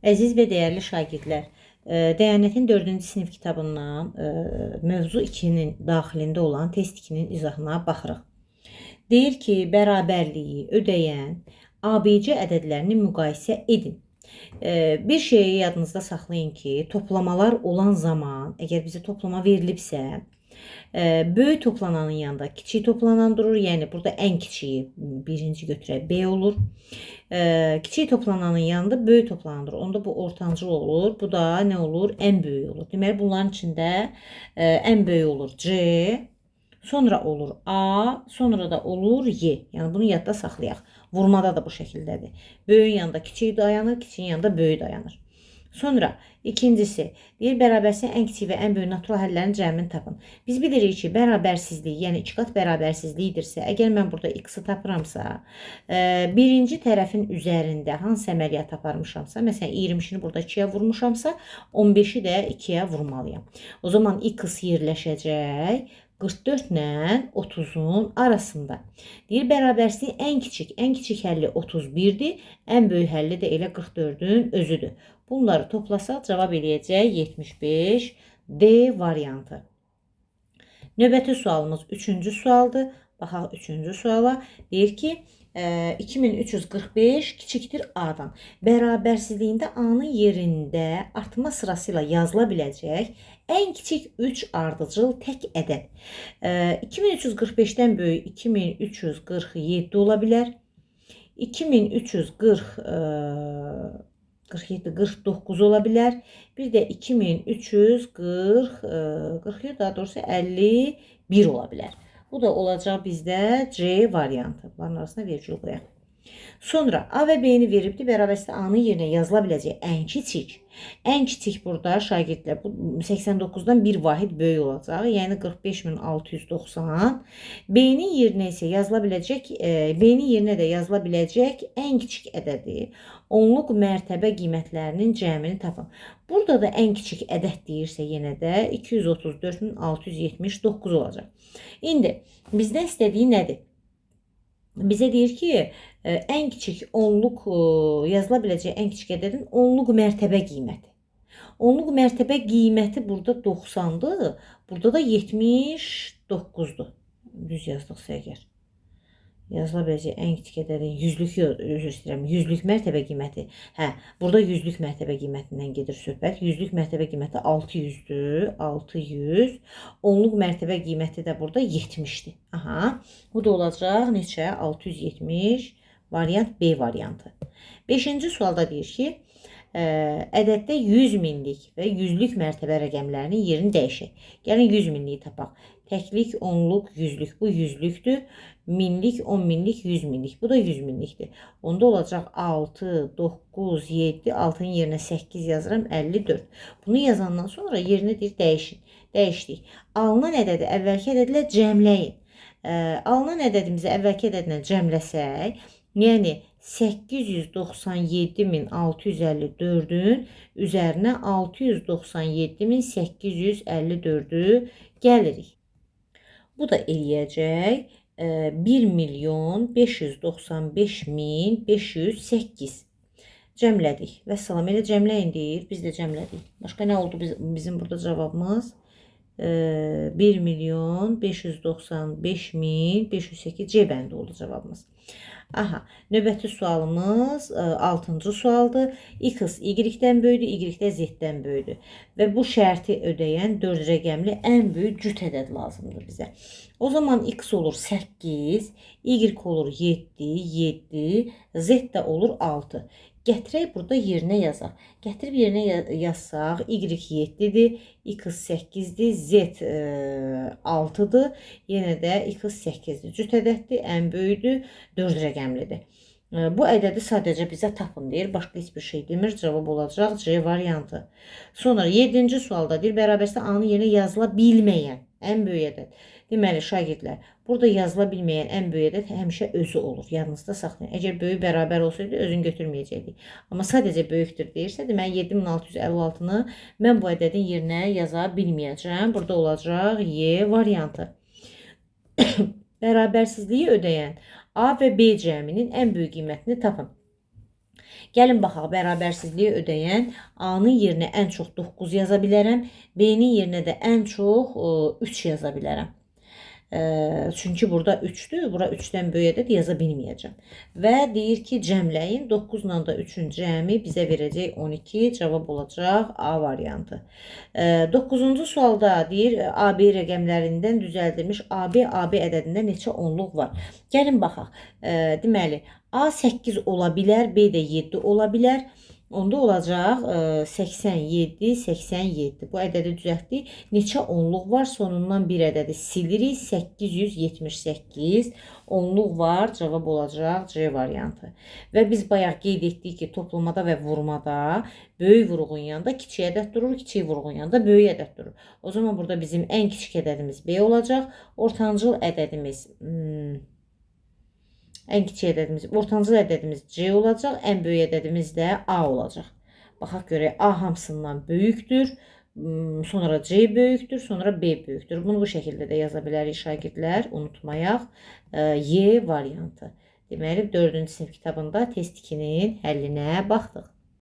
Əziz və dəyərli şagirdlər, Dəyanətin 4-cü sinif kitabından mövzu 2-nin daxilində olan test 2-nin izahına baxırıq. Deyir ki, bərabərliyi ödəyən ABC ədədlərini müqayisə edin. Bir şeyi yadınızda saxlayın ki, toplamalar olan zaman, əgər bizə toplama verilibsə, böyük toplananın yanında kiçik toplanan durur. Yəni burada ən kiçiyi birinci götürək B olur. Kiçik toplananın yanında böyük toplanan durur. Onda bu ortancıl olur. Bu da nə olur? Ən böyük olur. Deməli bunların içində ən böyük olur C, sonra olur A, sonra da olur Y. Yəni bunu yadda saxlayaq. Vurmada da bu şəkildədir. Böyüyün yanında kiçik dayanır, kiçiyin yanında böyük dayanır. Sonra ikincisi, deyir bərabərsin ən kiçik və ən böyük natural həllərin cəmini tapın. Biz bilirik ki, bərabərsizlik, yəni iki qat bərabərsizlikdirsə, əgər mən burada x-i tapıramsa, birinci tərəfin üzərində hansı əməliyyat aparmışamsa, məsələn 20-şini burada 2-yə vurmuşamsa, 15-i də 2-yə vurmalıyam. O zaman x yerləşəcək 44 ilə 30-un arasında. Deyir bərabərsizlik ən kiçik həlli 31-dir, ən böyük həlli də elə 44-ün özüdür. Bunları toplasaq cavab eləyəcək 75 D variantı. Növbəti sualımız 3-cü sualdır. Baxaq 3-cü suala. Deyir ki, 2345 kiçikdir A-dan. Bərabərsizliyində A-nın yerində artma sırası ilə yazıla biləcək ən kiçik 3 ardıcıl tək ədəd. 2345-dən böyük 2347 ola bilər. 49 ola bilər. Bir də 2340 daha doğrusu 51 ola bilər. Bu da olacaq bizdə C variantı. Bunların arasına vergül qoyaq. Sonra A və B-ni veribdir. Bərabərsizlikdə A-nın yerinə yazıla biləcək ən kiçik. Ən kiçik burada şagirdlər 89-dan bir vahid böyük olacaq. Yəni 45690. B-nin yerinə isə yazıla biləcək, B-nin yerinə də yazıla biləcək ən kiçik ədədi. Onluq mərtəbə qiymətlərinin cəmini tapın. Burada da ən kiçik ədəd deyirsə yenə də 234679 olacaq. İndi bizdən istədiyi nədir? Bizə deyir ki, ən kiçik onluq yazıla biləcək ən kiçik ədədin onluq mərtəbə qiyməti. Onluq mərtəbə qiyməti burada 90-dır, burada da 79-dur. Düz yazdıqsa əgər. Yazıla biləcək ən kiçik ədədin yüzlük mərtəbə qiyməti. Burada yüzlük mərtəbə qiymətindən gedir söhbət. Yüzlük mərtəbə qiyməti 600-dür, 600. Onluq mərtəbə qiyməti də burada 70-dir. Bu da olacaq neçə? 670 variant B variantı. 5-ci sualda deyir ki, ədəddə 100 minlik və yüzlük mərtəbə rəqəmlərinin yerini dəyişək. Gəlin 100 minliyi tapaq. Təklik, onluq, yüzlük. Bu yüzlükdür. Minlik, 10 minlik, 100 minlik. Bu da 100 minlikdir. Onda olacaq 6, 9, 7, 6-nın yerinə 8 yazıram, 54. Bunu yazandan sonra yerinə deyir dəyişin. Dəyişdik. Alınan ədədi əvvəlki ədədlə cəmləyin. Alınan ədədimizi əvvəlki ədədlə cəmləsək, yəni 897.654-ün üzərinə 697.854-ü gəlirik. Bu da eləyəcək 1.595.508. Cəmlədik. Vəssalam, elə cəmləyin deyir. Biz də cəmlədik. Başqa nə oldu bizim burada cavabımız? 1.595.508 C bəndi oldu cavabımız. Növbəti sualımız 6-cı sualdır. X Y-dən böyüdür, Y də Z-dən böyüdür. Və bu şərti ödəyən 4 rəqəmli ən böyük cüt ədəd lazımdır bizə. O zaman X olur 8, Y olur 7, Z də olur 6. Gətirək burada yerinə yazaq. Gətirib yerinə yazsaq, Y 7-dir, X 8-dir, Z 6-dır, yenə də X 8-dir. Cüt ədəddir, ən böyüdür, 4 rəqəmlidir. Bu ədədi sadəcə bizə tapın deyir, başqa heç bir şey demir, cavab olacaq C variantı. Sonra 7-ci sualda deyir, bərabərsizlikdə A-nın yerinə yazıla bilməyən ən böyük ədəd. Deməli, şagirdlər, burada yazıla bilməyən ən böyük ədəd həmişə özü olur. Yadınızda saxlayın. Əgər böyük bərabər olsaydı, özünü götürməyəcəkdik. Amma sadəcə böyükdür deyirsə, deməli 7656-nı mən bu ədədin yerinə yaza bilməyəcəm. Burada olacaq Y variantı. Bərabərsizliyi ödəyən A və B cəminin ən böyük qiymətini tapın. Gəlin baxaq, bərabərsizliyi ödəyən A-nın yerinə ən çox 9 yaza bilərəm, B-nin yerinə də ən çox 3 yaza bilərəm. Çünki burada 3'dür. Bura 3'dən böyük ədəd yaza bilməyəcəm. Və deyir ki, cəmləyin 9 ilə də 3-ün cəmi bizə verəcək 12. Cavab olacaq A variantı. 9-cu sualda deyir AB rəqəmlərindən düzəldilmiş AB ədədində neçə onluq var? Gəlin baxaq. Deməli, A 8 ola bilər, B də 7 ola bilər. Onda olacaq 87, 87. Bu ədədi düzəltdik. Neçə onluq var? Sonundan bir ədədi silirik. 878 onluq var. Cavab olacaq C variantı. Və biz bayaq qeyd etdik ki, toplamada və vurmada böyük vurğun yanında kiçik ədəd durur, kiçik vurğun yanında böyük ədəd durur. O zaman burada bizim ən kiçik ədədimiz B olacaq. Ortancıl ədədimiz ən kiçik ədədimiz, ortancıl ədədimiz C olacaq, ən böyük ədədimiz də A olacaq. Baxaq görək, A hamısından böyükdür, sonra C böyükdür, sonra B böyükdür. Bunu bu şəkildə də yaza bilərik şagirdlər, unutmayaq. Y variantı. Deməli, 4-cü sinif kitabında test 2-nin həllinə baxdıq.